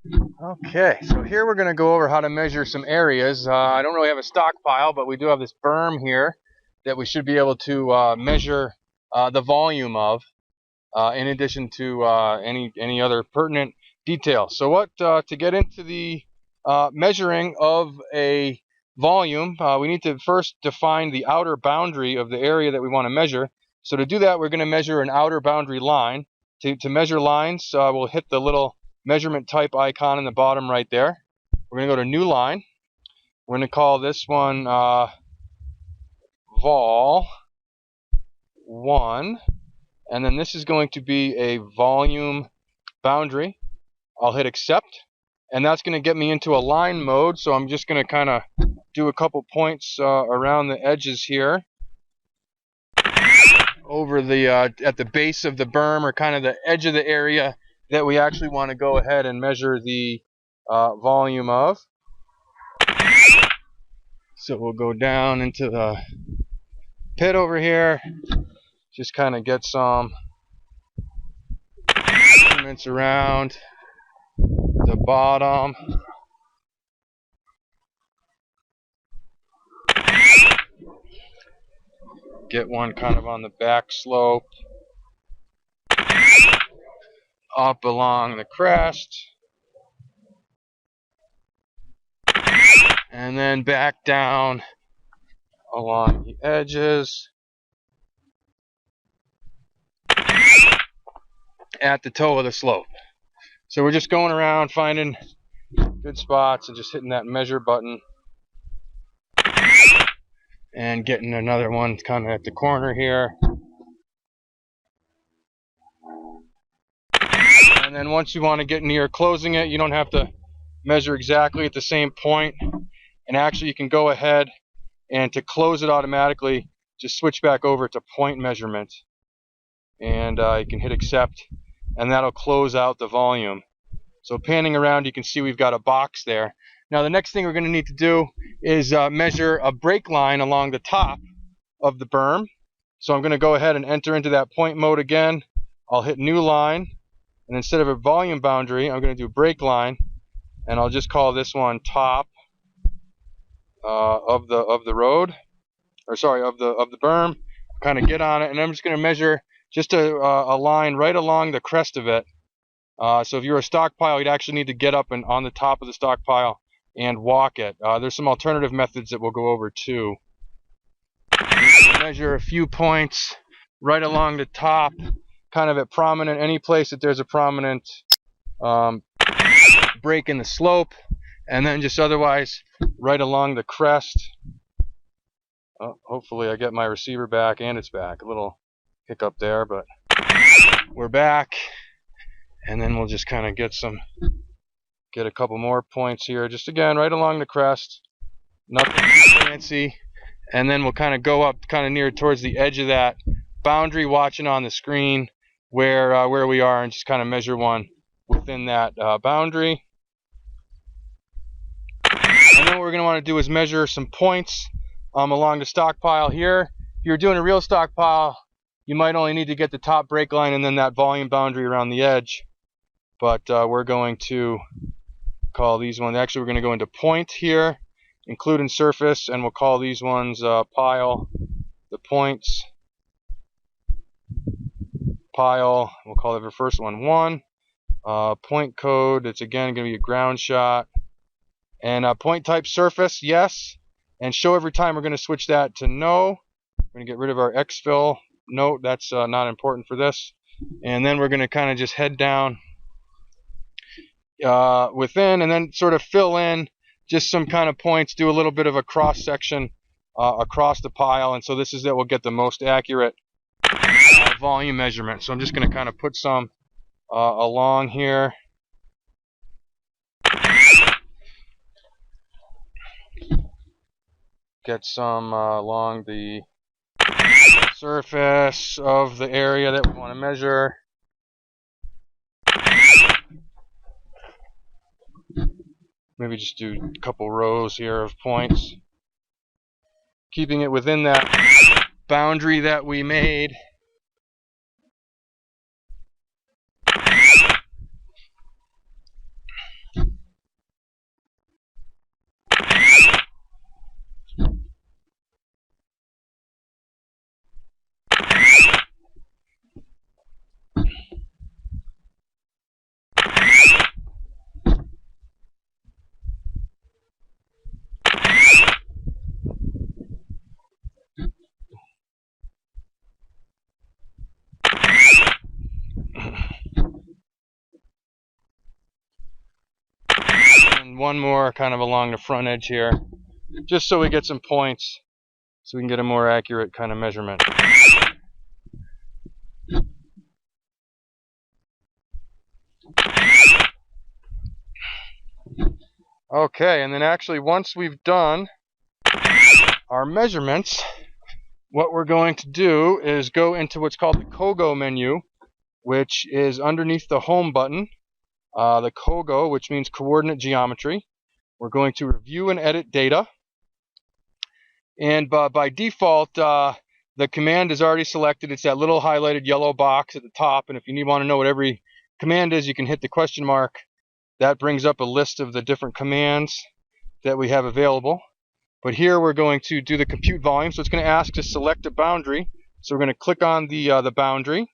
Okay, so here we're going to go over how to measure some areas. I don't really have a stockpile, but we do have this berm here that we should be able to measure the volume of, in addition to any other pertinent details. So to get into the measuring of a volume, we need to first define the outer boundary of the area that we want to measure. So to do that, we're going to measure an outer boundary line. To measure lines, we'll hit the little measurement type icon in the bottom right there. We're going to go to new line. We're going to call this one vol 1, and then this is going to be a volume boundary. I'll hit accept, and that's going to get me into a line mode. So I'm just going to kind of do a couple points around the edges here, over the at the base of the berm, or kind of the edge of the area that we actually want to go ahead and measure the volume of. So we'll go down into the pit over here, just kind of get some measurements around the bottom. Get one kind of on the back slope, up along the crest, and then back down along the edges at the toe of the slope. So we're just going around finding good spots and just hitting that measure button and getting another one kind of at the corner here. And then once you want to get near closing it, you don't have to measure exactly at the same point, and actually you can go ahead and to close it automatically, just switch back over to point measurement, and you can hit accept, and that'll close out the volume. So panning around, you can see we've got a box there. Now the next thing we're going to need to do is measure a break line along the top of the berm. So I'm going to go ahead and enter into that point mode again. I'll hit new line, and instead of a volume boundary, I'm going to do break line, and I'll just call this one top of the road, or sorry, of the berm. Kind of get on it, and I'm just going to measure just a line right along the crest of it. So if you're a stockpile, you'd actually need to get up and on the top of the stockpile and walk it. There's some alternative methods that we'll go over too. Measure a few points right along the top, kind of at prominent, any place that there's a prominent break in the slope, and then just otherwise right along the crest. Hopefully I get my receiver back, and it's back. A little hiccup there, but we're back. And then we'll just kind of get a couple more points here, just again right along the crest, nothing too fancy. And then we'll kind of go up kind of near towards the edge of that boundary, watching on the screen where we are, and just kind of measure one within that boundary. And then what we're going to want to do is measure some points along the stockpile here. If you're doing a real stockpile, you might only need to get the top break line and then that volume boundary around the edge. But we're going to call these ones, actually we're going to go into point here, include in surface, and we'll call these ones pile, the points, pile, we'll call the first one 1, point code, it's again going to be a ground shot, and point type surface, yes, and show every time, we're going to switch that to no. We're going to get rid of our exfil, no, that's not important for this, and then we're going to kind of just head down within, and then sort of fill in just some kind of points, do a little bit of a cross section across the pile, and so this is that we'll get the most accurate volume measurement. So I'm just going to kind of put some along here. Get some along the surface of the area that we want to measure. Maybe just do a couple rows here of points, keeping it within that boundary that we made. and one more kind of along the front edge here, just so we get some points so we can get a more accurate kind of measurement. Okay, and then actually once we've done our measurements, what we're going to do is go into what's called the COGO menu, which is underneath the home button. The COGO, which means coordinate geometry. We're going to review and edit data. And by default, the command is already selected. It's that little highlighted yellow box at the top. And if you want to know what every command is, you can hit the question mark. That brings up a list of the different commands that we have available. But here we're going to do the compute volume. So it's going to ask to select a boundary. So we're going to click on the boundary.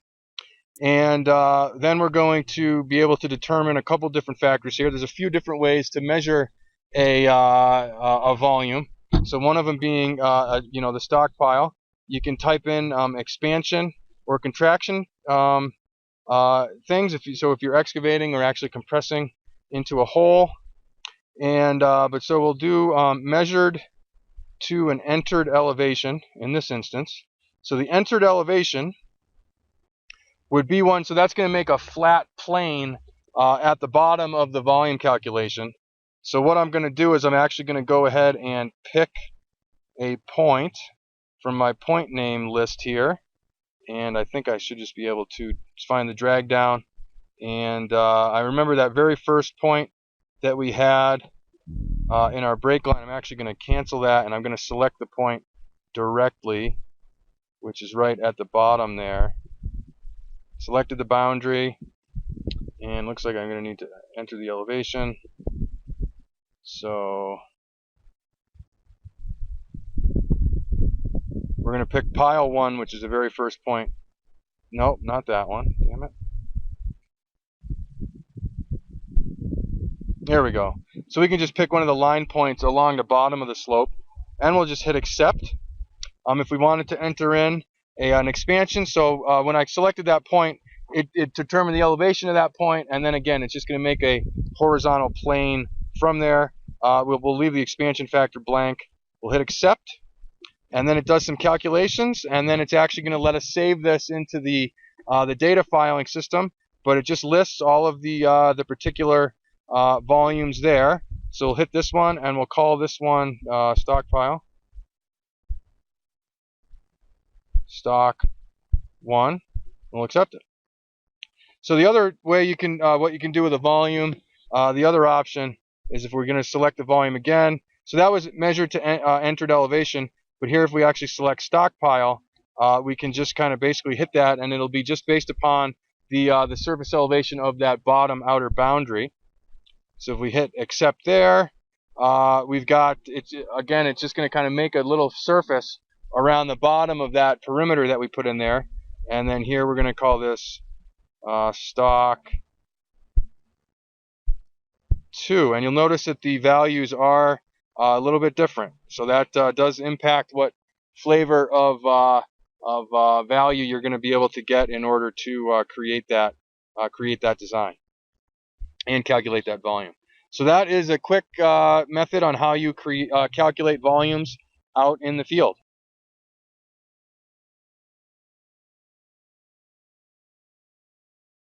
And then we're going to be able to determine a couple different factors here. There's a few different ways to measure a volume. So one of them being, the stockpile. You can type in expansion or contraction things. If you're excavating or actually compressing into a hole. And so we'll do measured to an entered elevation in this instance. So the entered elevation would be one, so that's going to make a flat plane at the bottom of the volume calculation. So what I'm going to do is I'm actually going to go ahead and pick a point from my point name list here, and I think I should just be able to find the drag down. And I remember that very first point that we had in our break line. I'm actually going to cancel that, and I'm going to select the point directly, which is right at the bottom there. Selected the boundary, and looks like I'm going to need to enter the elevation. So we're going to pick pile 1, which is the very first point. Nope, not that one. Damn it. There we go. So we can just pick one of the line points along the bottom of the slope, and we'll just hit accept. If we wanted to enter in an expansion, so when I selected that point, it determined the elevation of that point, and then again, it's just going to make a horizontal plane from there. We'll leave the expansion factor blank. We'll hit accept, and then it does some calculations, and then it's actually going to let us save this into the data filing system, but it just lists all of the particular volumes there. So we'll hit this one, and we'll call this one stockpile. Stock 1. We'll accept it. So the other way you can, what you can do with a volume, the other option is if we're going to select the volume again. So that was measured to entered elevation, but here if we actually select stockpile, we can just kind of basically hit that, and it'll be just based upon the surface elevation of that bottom outer boundary. So if we hit accept there, we've got, it's just going to kind of make a little surface around the bottom of that perimeter that we put in there. And then here we're going to call this stock 2. And you'll notice that the values are a little bit different. So that does impact what flavor of value you're going to be able to get in order to create that design and calculate that volume. So that is a quick method on how you calculate volumes out in the field.